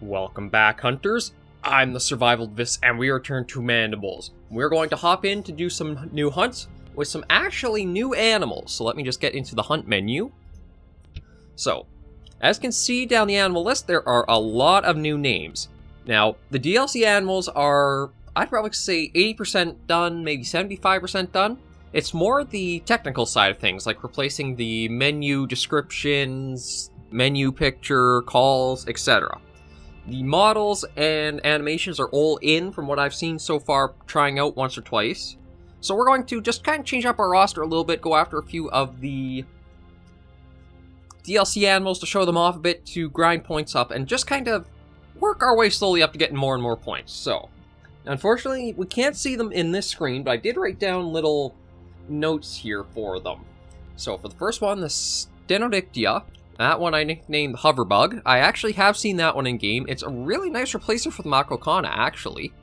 Welcome back, hunters. I'm the SurvivalVis, and we return to Mandibles. We're going to hop in to do some new hunts with some actually new animals. So let me just get into the hunt menu. So, as you can see down the animal list, there are a lot of new names. Now, the DLC animals are, I'd probably say 80% done, maybe 75% done. It's more the technical side of things, like replacing the menu descriptions, menu picture, calls, etc. The models and animations are all in from what I've seen so far, trying out once or twice. So we're going to just kind of change up our roster a little bit, go after a few of the DLC animals to show them off a bit, to grind points up, and just kind of work our way slowly up to getting more and more points. So, unfortunately, we can't see them in this screen, but I did write down little notes here for them. So for the first one, the Stenodictia. That one I nicknamed Hoverbug. I actually have seen that one in game. It's a really nice replacer for the Makokana, actually.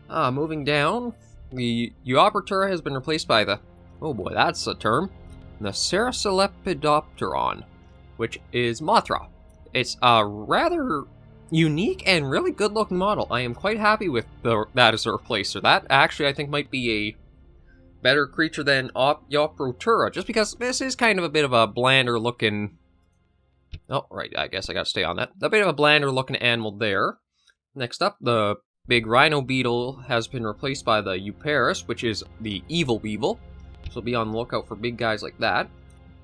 Moving down, the Euoperatura has been replaced by the... oh boy, that's a term. The Cerasilepidopteron, which is Mothra. It's a rather unique and really good-looking model. I am quite happy with that as a replacer. That actually, I think, might be a better creature than Euoperatura, just because this is kind of a bit of a blander-looking... oh, right, I guess I gotta stay on that. A bit of a blander-looking animal there. Next up, the big Rhino Beetle has been replaced by the Euparis, which is the Evil Weevil. So be on the lookout for big guys like that.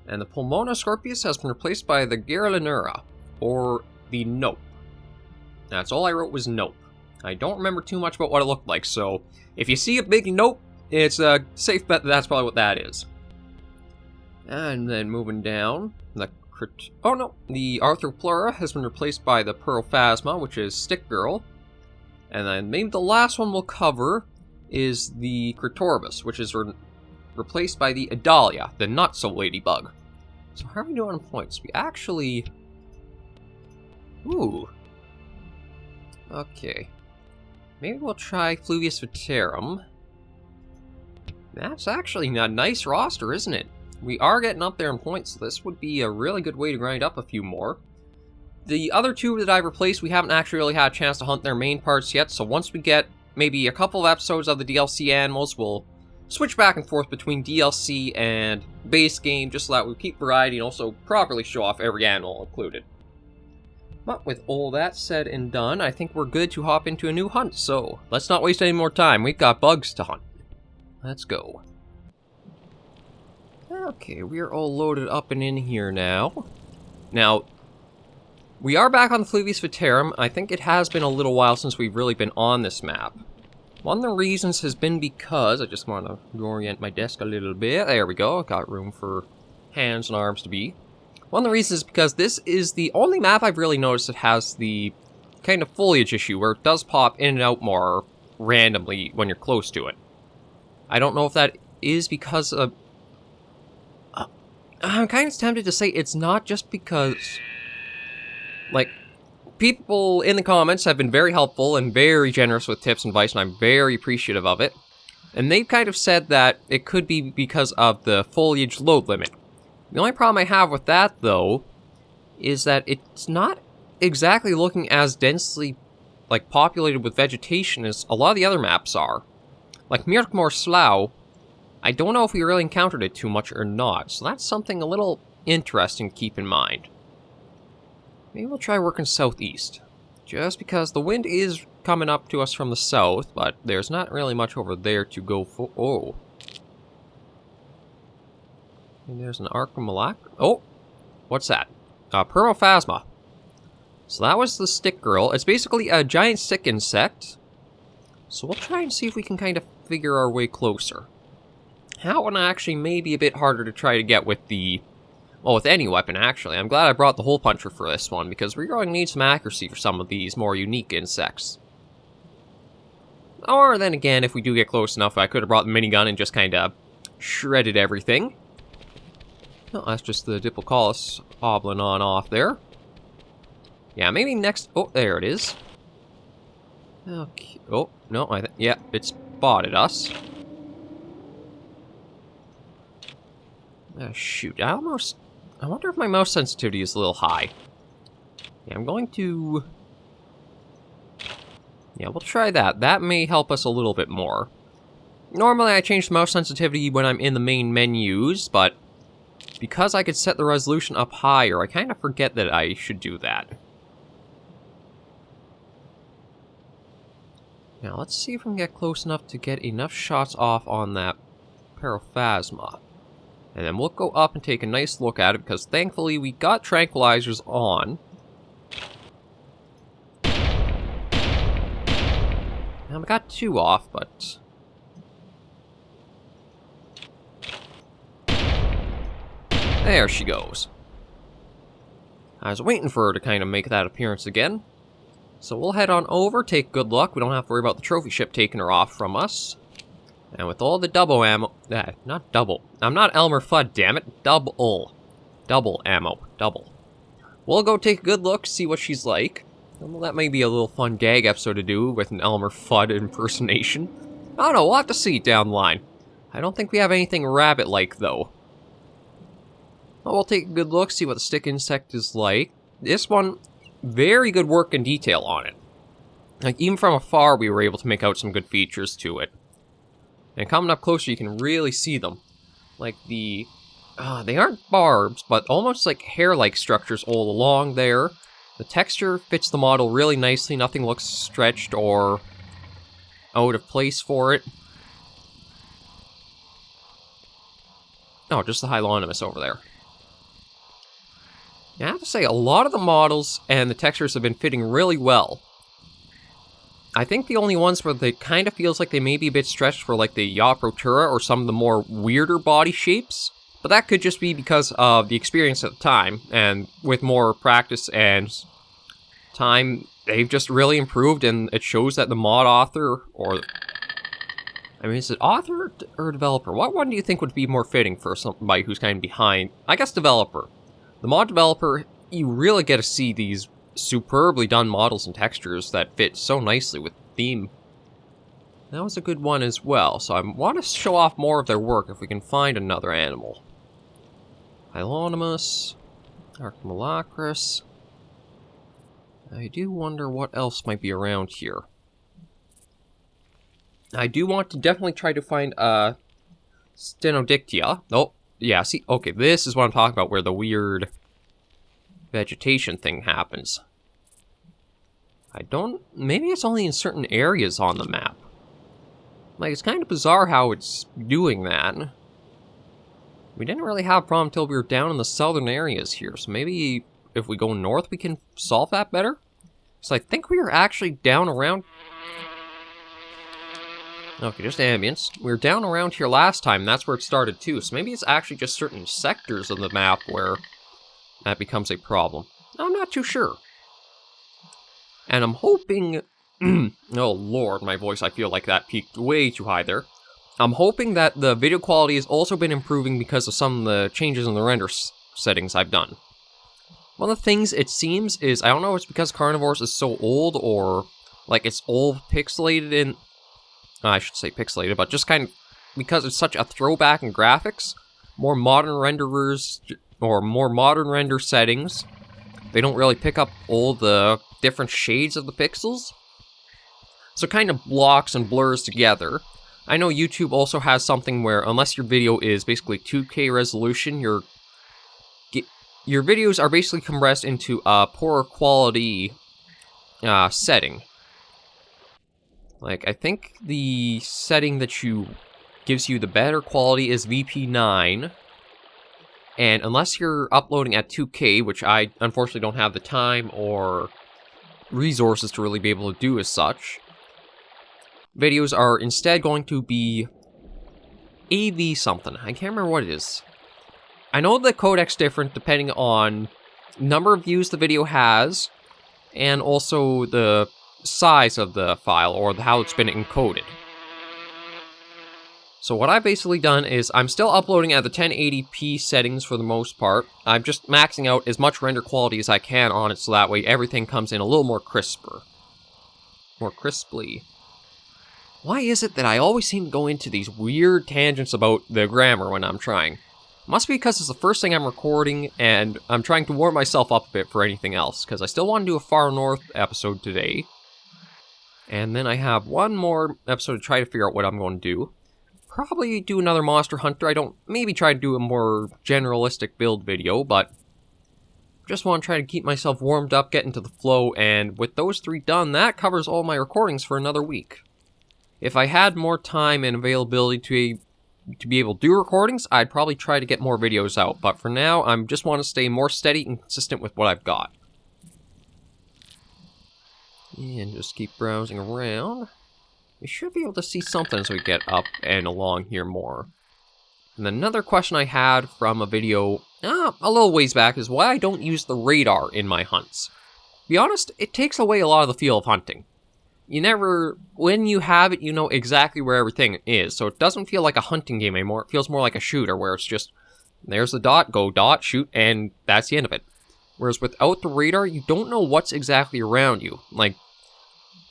And the Pulmona Scorpius has been replaced by the Garlanura, or the Nope. That's all I wrote was Nope. I don't remember too much about what it looked like, so if you see a big Nope, it's a safe bet that that's probably what that is. And then moving down, the Arthroplura has been replaced by the Pyrophasma, which is Stick Girl. And then maybe the last one we'll cover is the Critorbis, which is replaced by the Adalia, the Not-So-Ladybug. So how are we doing on points? We actually... ooh. Okay. Maybe we'll try Fluvius Veterum. That's actually a nice roster, isn't it? We are getting up there in points, so this would be a really good way to grind up a few more. The other two that I've replaced, we haven't actually really had a chance to hunt their main parts yet, so once we get maybe a couple of episodes of the DLC animals, we'll switch back and forth between DLC and base game, just so that we keep variety and also properly show off every animal included. But with all that said and done, I think we're good to hop into a new hunt, so let's not waste any more time. We've got bugs to hunt. Let's go. Okay, we are all loaded up and in here now. Now, we are back on the Fluvius Veterum. I think it has been a little while since we've really been on this map. One of the reasons has been because... I just want to orient my desk a little bit. There we go. Got room for hands and arms to be. One of the reasons is because this is the only map I've really noticed that has the kind of foliage issue, where it does pop in and out more randomly when you're close to it. I don't know if that is because of... I'm kind of tempted to say it's not just because, like, people in the comments have been very helpful and very generous with tips and advice, and I'm very appreciative of it. And they've kind of said that it could be because of the foliage load limit. The only problem I have with that, though, is that it's not exactly looking as densely, like, populated with vegetation as a lot of the other maps are. Like Mirkmore Slough, I don't know if we really encountered it too much or not, so that's something a little interesting to keep in mind. Maybe we'll try working southeast, just because the wind is coming up to us from the south, but there's not really much over there to go for. Oh. And there's an Archimalac. Oh! What's that? Permophasma. So that was the Stick Girl. It's basically a giant stick insect. So we'll try and see if we can kind of figure our way closer. That one actually may be a bit harder to try to get with the... well, with any weapon, actually. I'm glad I brought the hole puncher for this one, because we're going to need some accuracy for some of these more unique insects. Or then again, if we do get close enough, I could have brought the minigun and just kind of shredded everything. No, that's just the Diplocalus hobbling on off there. Yeah, maybe next... oh, there it is. Okay. Oh, no, yeah, it spotted us. Shoot, I wonder if my mouse sensitivity is a little high. Yeah, I'm going to Yeah, we'll try that. That may help us a little bit more. Normally, I change the mouse sensitivity when I'm in the main menus, but because I could set the resolution up higher, I kind of forget that I should do that. Now, let's see if we can get close enough to get enough shots off on that Paraphasma. And then we'll go up and take a nice look at it, because thankfully we got tranquilizers on. Now, we got 2 off, but... there she goes. I was waiting for her to kind of make that appearance again. So we'll head on over, take good luck. We don't have to worry about the trophy ship taking her off from us. And with all the double ammo... not double. I'm not Elmer Fudd, damn it. Double. Double ammo. Double. We'll go take a good look, see what she's like. Well, that may be a little fun gag episode to do with an Elmer Fudd impersonation. I don't know, we'll have to see down the line. I don't think we have anything rabbit-like, though. Well, we'll take a good look, see what the stick insect is like. This one, very good work and detail on it. Like, even from afar, we were able to make out some good features to it. And coming up closer, you can really see them. Like the... they aren't barbs, but almost like hair-like structures all along there. The texture fits the model really nicely. Nothing looks stretched or out of place for it. Oh, just the Hylonomus over there. I have to say, a lot of the models and the textures have been fitting really well. I think the only ones where they kind of feels like they may be a bit stretched for like the Yaprotura or some of the more weirder body shapes. But that could just be because of the experience at the time, and with more practice and time, they've just really improved, and it shows that the mod author, or... I mean, is it author or developer? What one do you think would be more fitting for somebody who's kind of behind? I guess developer. The mod developer, you really get to see these superbly done models and textures that fit so nicely with the theme. That was a good one as well, so I want to show off more of their work if we can find another animal. Hylonomus, Archimolacris. I do wonder what else might be around here. I do want to definitely try to find Stenodictia. Oh, yeah, see, okay, this is what I'm talking about, where the weird vegetation thing happens. Maybe it's only in certain areas on the map. Like, it's kind of bizarre how it's doing that. We didn't really have a problem until we were down in the southern areas here, so maybe if we go north we can solve that better? So I think we were actually down around... okay, just ambience. We were down around here last time, and that's where it started too, so maybe it's actually just certain sectors of the map where that becomes a problem. I'm not too sure. And I'm hoping... oh lord, my voice, I feel like that peaked way too high there. I'm hoping that the video quality has also been improving because of some of the changes in the render settings I've done. One of the things it seems is, I don't know if it's because Carnivores is so old, or like it's all pixelated in... I should say pixelated, but just kind of because it's such a throwback in graphics, more modern renderers, or more modern render settings, they don't really pick up all the different shades of the pixels. So it kind of blocks and blurs together. I know YouTube also has something where, unless your video is basically 2K resolution, your videos are basically compressed into a poorer quality setting. Like, I think the setting that gives you the better quality is VP9. And unless you're uploading at 2K, which I unfortunately don't have the time or resources to really be able to do as such, videos are instead going to be AV something. I can't remember what it is. I know the codec's different depending on number of views the video has, and also the size of the file, or how it's been encoded. So what I've basically done is, I'm still uploading at the 1080p settings for the most part. I'm just maxing out as much render quality as I can on it, so that way everything comes in a little more crisper. More crisply. Why is it that I always seem to go into these weird tangents about the grammar when I'm trying? Must be because it's the first thing I'm recording, and I'm trying to warm myself up a bit for anything else, because I still want to do a Far North episode today. And then I have one more episode to try to figure out what I'm going to do. Probably do another Monster Hunter. Maybe try to do a more generalistic build video, but just want to try to keep myself warmed up, get into the flow, and with those 3 done, that covers all my recordings for another week. If I had more time and availability to be able to do recordings, I'd probably try to get more videos out, but for now, I just want to stay more steady and consistent with what I've got. And just keep browsing around. We should be able to see something as we get up and along here more. And another question I had from a video a little ways back is why I don't use the radar in my hunts. To be honest, it takes away a lot of the feel of hunting. When you have it, you know exactly where everything is, so it doesn't feel like a hunting game anymore. It feels more like a shooter, where it's just, there's the dot, go dot, shoot, and that's the end of it. Whereas without the radar, you don't know what's exactly around you. Like,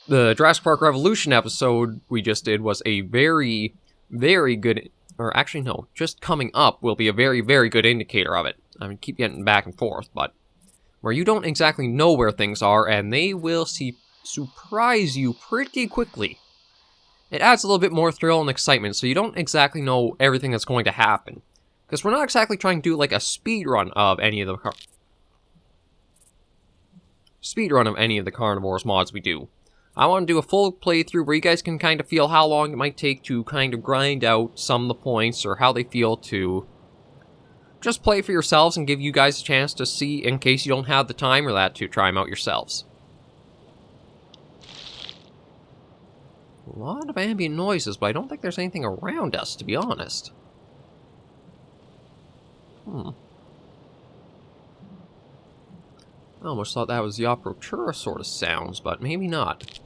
the Jurassic Park Revolution episode we just did was a very, very good, or actually no, just coming up will be a very, very good indicator of it. I mean, keep getting back and forth, but where you don't exactly know where things are, and they will surprise you pretty quickly. It adds a little bit more thrill and excitement, so you don't exactly know everything that's going to happen. Because we're not exactly trying to do like a speed run of any of the Carnivores mods we do. I want to do a full playthrough where you guys can kind of feel how long it might take to kind of grind out some of the points, or how they feel to just play for yourselves and give you guys a chance to see, in case you don't have the time or that, to try them out yourselves. A lot of ambient noises, but I don't think there's anything around us, to be honest. I almost thought that was the Operatura sort of sounds, but maybe not.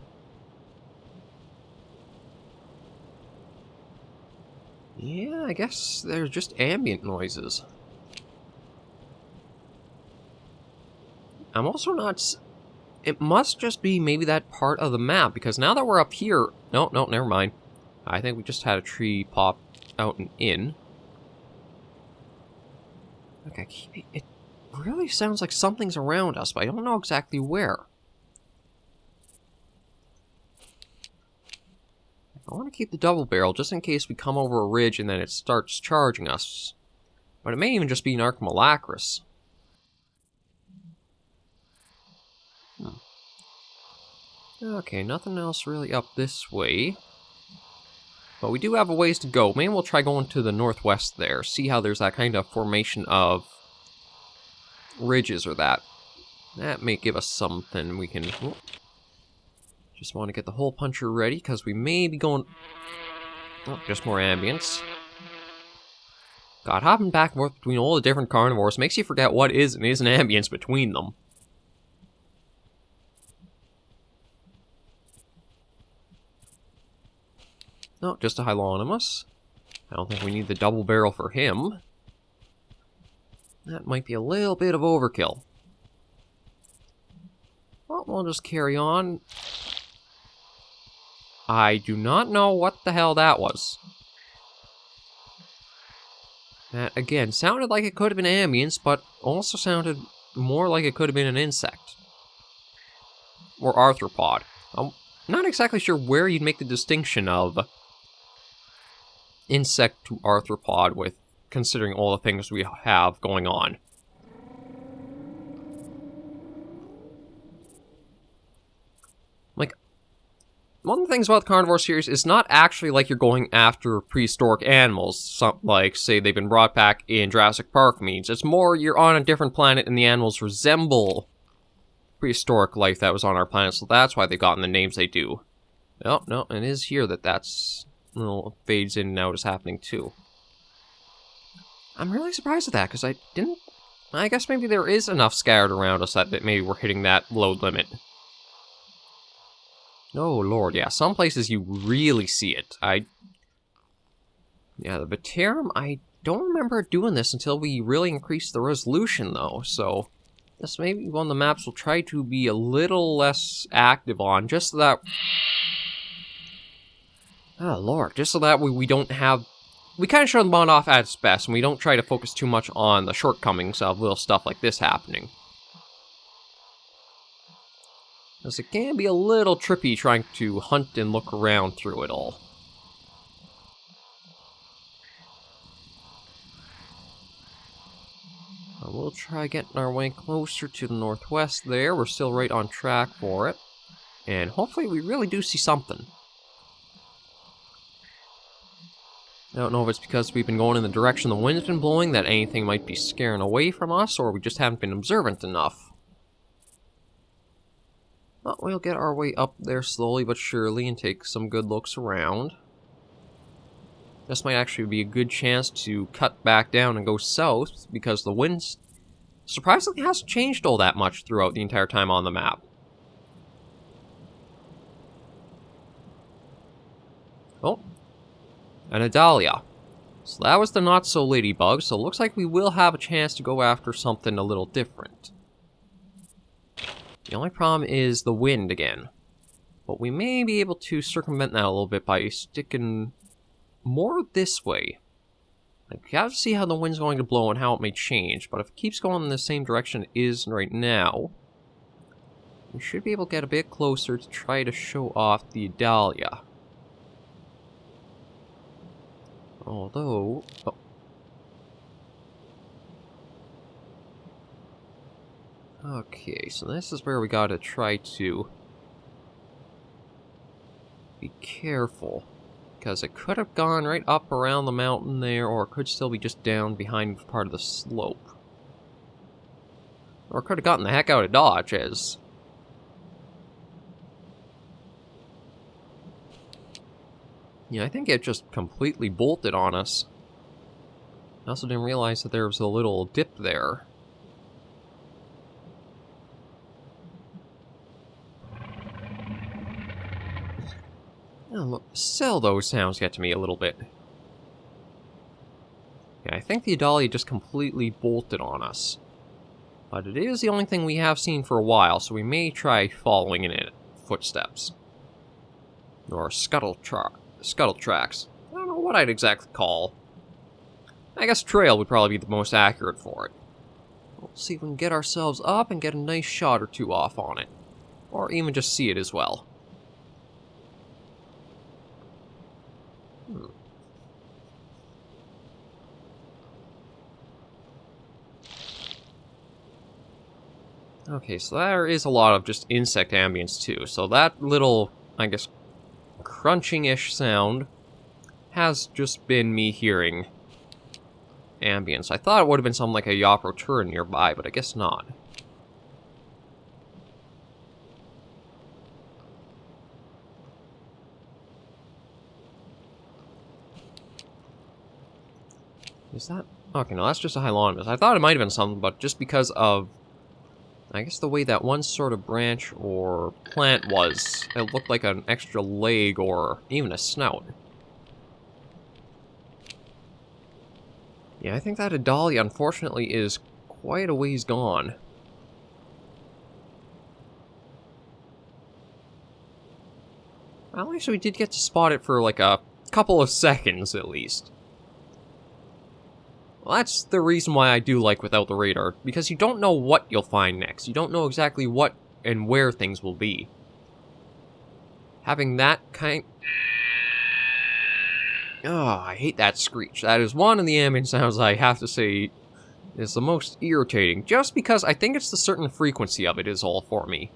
Yeah, I guess they're just ambient noises. I'm also not... It must just be maybe that part of the map, because now that we're up here... No, never mind. I think we just had a tree pop out and in. Okay, it really sounds like something's around us, but I don't know exactly where. I want to keep the double barrel just in case we come over a ridge and then it starts charging us. But it may even just be an Archmalacris. Okay, nothing else really up this way. But we do have a ways to go. Maybe we'll try going to the northwest there. See how there's that kind of formation of ridges or that. That may give us something we can... Oh, just want to get the hole puncher ready, because we may be going... Oh, just more ambience. God, hopping back and forth between all the different carnivores makes you forget what is and isn't ambience between them. No, just a Hylonomus. I don't think we need the double barrel for him. That might be a little bit of overkill. Well, we'll just carry on. I do not know what the hell that was. That, again, sounded like it could have been ambience, but also sounded more like it could have been an insect. Or arthropod. I'm not exactly sure where you'd make the distinction of insect to arthropod with considering all the things we have going on. Like, one of the things about the Carnivore series is not actually like you're going after prehistoric animals, like, say, they've been brought back in Jurassic Park means. It's more you're on a different planet and the animals resemble prehistoric life that was on our planet, so that's why they've gotten the names they do. Oh, no, it is here that's little fades in and out is happening too. I'm really surprised at that, because I guess maybe there is enough scattered around us that maybe we're hitting that load limit. Oh lord, yeah, some places you really see it. Yeah, the Baterum, I don't remember doing this until we really increased the resolution though, so this may be one of the maps we'll try to be a little less active on, just so that... Oh lord, just so that we don't have... We kind of show the mod off at its best, and we don't try to focus too much on the shortcomings of little stuff like this happening. As it can be a little trippy trying to hunt and look around through it all. We'll try getting our way closer to the northwest there. We're still right on track for it. And hopefully we really do see something. I don't know if it's because we've been going in the direction the wind's been blowing that anything might be scaring away from us, or we just haven't been observant enough. But we'll get our way up there slowly but surely and take some good looks around. This might actually be a good chance to cut back down and go south, because the wind surprisingly hasn't changed all that much throughout the entire time on the map. Oh, an Adalia. So that was the not-so-ladybug, so it looks like we will have a chance to go after something a little different. The only problem is the wind again. But we may be able to circumvent that a little bit by sticking more this way. Like, we have to see how the wind's going to blow and how it may change, but if it keeps going in the same direction it is right now, we should be able to get a bit closer to try to show off the Adalia. Although... oh. Okay, so this is where we gotta try to be careful. Because it could have gone right up around the mountain there, or it could still be just down behind part of the slope. Or it could have gotten the heck out of Dodge, as... yeah, I think it just completely bolted on us. I also didn't realize that there was a little dip there. Oh, look, still those sounds get to me a little bit. Yeah, I think the Adalia just completely bolted on us. But it is the only thing we have seen for a while, so we may try following in its footsteps. Or scuttle tracks. I don't know what I'd exactly call. I guess trail would probably be the most accurate for it. We'll see if we can get ourselves up and get a nice shot or two off on it. Or even just see it as well. Okay, so there is a lot of just insect ambience too. So that little, I guess, crunching-ish sound has just been me hearing ambience. I thought it would have been something like a Yopro turret nearby, but I guess not. Is that... okay, no, that's just a Hylonomus. I thought it might have been something, but just because of... I guess the way that one sort of branch or plant was, it looked like an extra leg or even a snout. Yeah, I think that Adalia, unfortunately, is quite a ways gone. Well, at least we did get to spot it for like a couple of seconds, at least. Well, that's the reason why I do like Without the Radar, because you don't know what you'll find next. You don't know exactly what and where things will be. Having that kind... oh, I hate that screech. That is one of the ambient sounds I have to say is the most irritating, just because I think it's the certain frequency of it is all for me.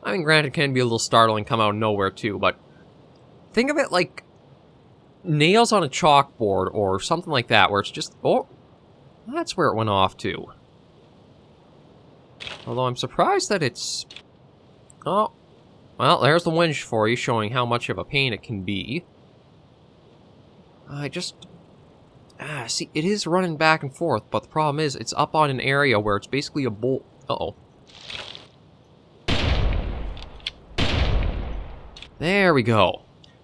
I mean, granted, it can be a little startling, come out of nowhere too, but think of it like nails on a chalkboard or something like that, where it's just, oh, that's where it went off to. Although I'm surprised that it's, oh, well, there's the winch for you, showing how much of a pain it can be. I just, see, it is running back and forth, but the problem is it's up on an area where it's basically a bolt. Uh-oh. There we go.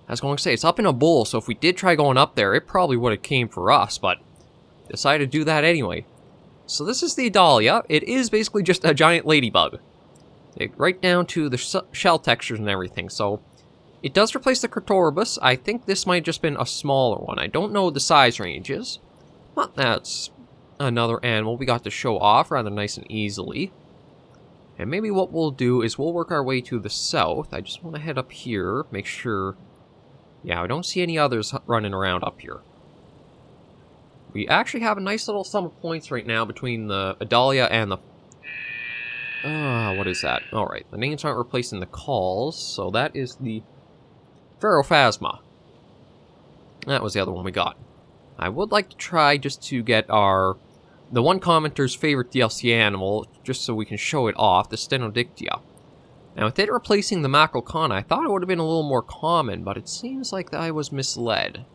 I was going to say, it's up in a bowl, so if we did try going up there, it probably would have came for us, but decided to do that anyway. So this is the Adalia. It is basically just a giant ladybug. Right down to the shell textures and everything, so it does replace the Carnivores. I think this might have just been a smaller one. I don't know what the size range is, but that's another animal we got to show off rather nice and easily. And maybe what we'll do is we'll work our way to the south. I just want to head up here, make sure... Yeah, I don't see any others running around up here. We actually have a nice little sum of points right now between the Adalia and the... what is that? Alright, the names aren't replacing the calls, so that is the Ferrophasma. That was the other one we got. I would like to try just to get the one commenter's favorite DLC animal, just so we can show it off, the Stenodictia. Now, with it replacing the Macrocana, I thought it would have been a little more common, but it seems like I was misled.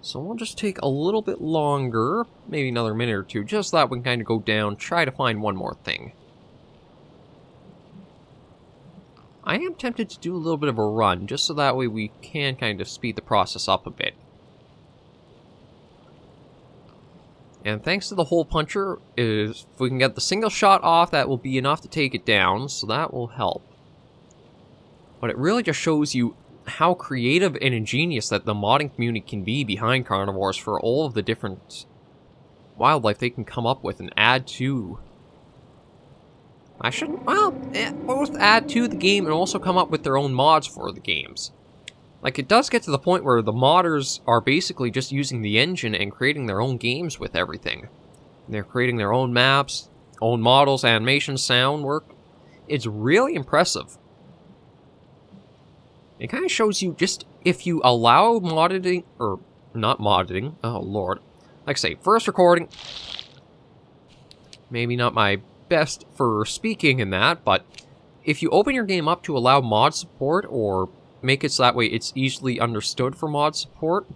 So we'll just take a little bit longer, maybe another minute or two, just so that we can kind of go down, try to find one more thing. I am tempted to do a little bit of a run, just so that way we can kind of speed the process up a bit. And thanks to the hole puncher, if we can get the single shot off, that will be enough to take it down, so that will help. But it really just shows you how creative and ingenious that the modding community can be behind Carnivores for all of the different wildlife they can come up with and add to. I shouldn't, well, both add to the game and also come up with their own mods for the games. Like, it does get to the point where the modders are basically just using the engine and creating their own games with everything. They're creating their own maps, own models, animation, sound work. It's really impressive. It kind of shows you just, if you allow modding, or not modding, oh lord. Like I say, first recording, maybe not my best for speaking in that, but if you open your game up to allow mod support, or make it so that way it's easily understood for mod support,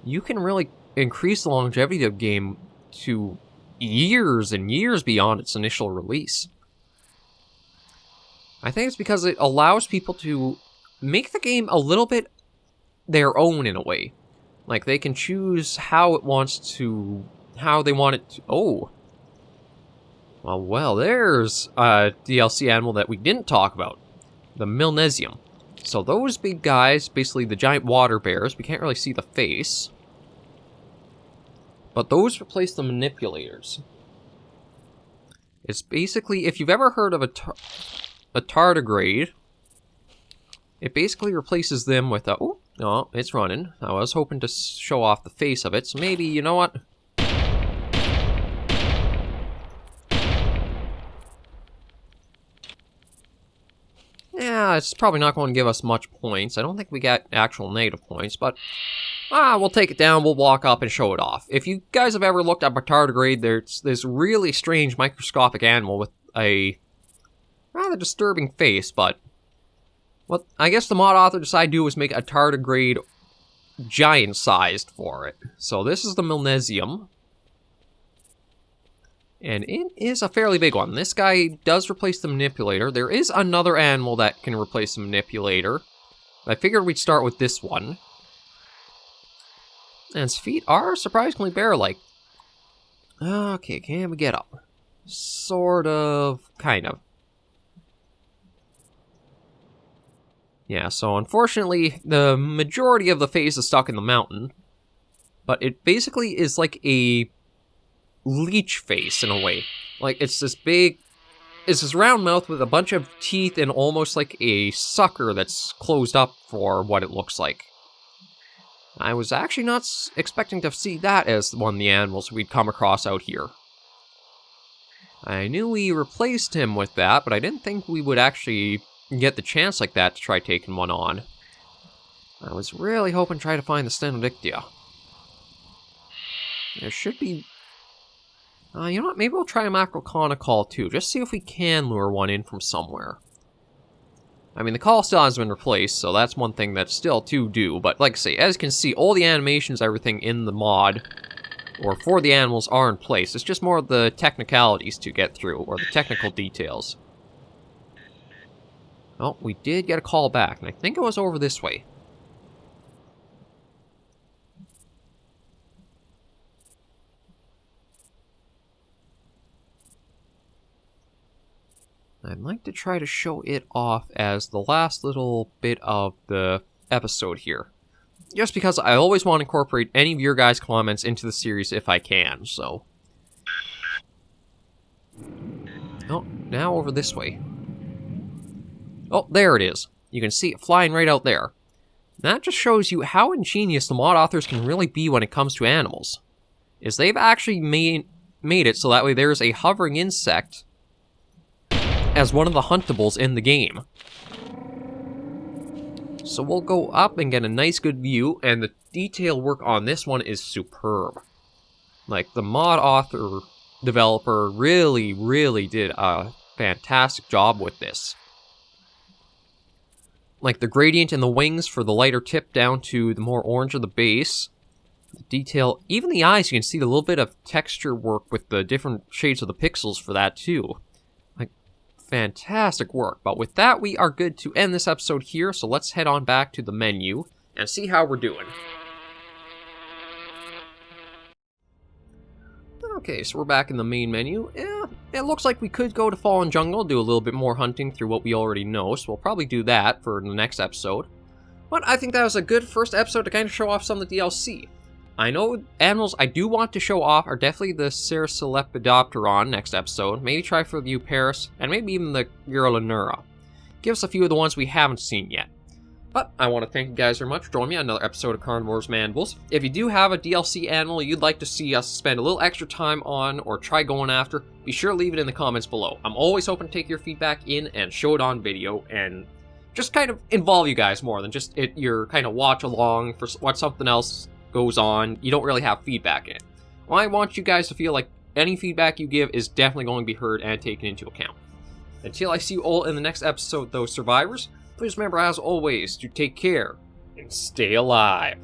you can really increase the longevity of the game to years and years beyond its initial release. I think it's because it allows people to make the game a little bit their own in a way. Like, they can choose how they want it to... Oh. Well, there's a DLC animal that we didn't talk about. The Milnesium. So those big guys, basically the giant water bears, we can't really see the face. But those replace the manipulators. It's basically, if you've ever heard of a tardigrade, it basically replaces them with a... Oh, no, it's running. I was hoping to show off the face of it, so maybe, you know what? Yeah, it's probably not going to give us much points. I don't think we got actual negative points, but... we'll take it down, we'll walk up and show it off. If you guys have ever looked at a tardigrade, there's this really strange microscopic animal with a rather disturbing face, but... what I guess the mod author decided to do was make a tardigrade giant-sized for it. So this is the Milnesium. And it is a fairly big one. This guy does replace the manipulator. There is another animal that can replace the manipulator. I figured we'd start with this one. And its feet are surprisingly bear-like. Okay, can we get up? Sort of, kind of. Yeah, so unfortunately, the majority of the face is stuck in the mountain. But it basically is like a leech face in a way. Like, it's this round mouth with a bunch of teeth and almost like a sucker that's closed up for what it looks like. I was actually not expecting to see that as one of the animals we'd come across out here. I knew we replaced him with that, but I didn't think we would actually get the chance like that to try taking one on. I was really hoping to try to find the Stenodictia. There should be... you know what, maybe we'll try a Macrocana call too, just see if we can lure one in from somewhere. I mean, the call still hasn't been replaced, so that's one thing that's still to do, but like I say, as you can see, all the animations, everything in the mod, or for the animals, are in place. It's just more of the technicalities to get through, or the technical details. Oh, we did get a call back, and I think it was over this way. I'd like to try to show it off as the last little bit of the episode here. Just because I always want to incorporate any of your guys' comments into the series if I can, so... Oh, now over this way. Oh, there it is. You can see it flying right out there. That just shows you how ingenious the mod authors can really be when it comes to animals. Is they've actually made it so that way there's a hovering insect as one of the huntables in the game. So we'll go up and get a nice good view, and the detail work on this one is superb. Like, the mod author developer really did a fantastic job with this. Like the gradient in the wings for the lighter tip down to the more orange of the base. The detail, even the eyes, you can see a little bit of texture work with the different shades of the pixels for that too. Like, fantastic work. But with that, we are good to end this episode here, so let's head on back to the menu and see how we're doing. Okay, so we're back in the main menu. Yeah, it looks like we could go to Fallen Jungle, do a little bit more hunting through what we already know, so we'll probably do that for the next episode. But I think that was a good first episode to kind of show off some of the DLC. I know animals I do want to show off are definitely the Cercolepidopteron next episode, maybe try for the Euparis, and maybe even the Gyrolanura. Give us a few of the ones we haven't seen yet. But I want to thank you guys very much for joining me on another episode of Carnivores Mandibles. If you do have a DLC animal you'd like to see us spend a little extra time on or try going after, be sure to leave it in the comments below. I'm always hoping to take your feedback in and show it on video and just kind of involve you guys more than just your kind of watch along for what something else goes on. You don't really have feedback in it. Well, I want you guys to feel like any feedback you give is definitely going to be heard and taken into account. Until I see you all in the next episode, though, survivors, please remember, as always, to take care and stay alive.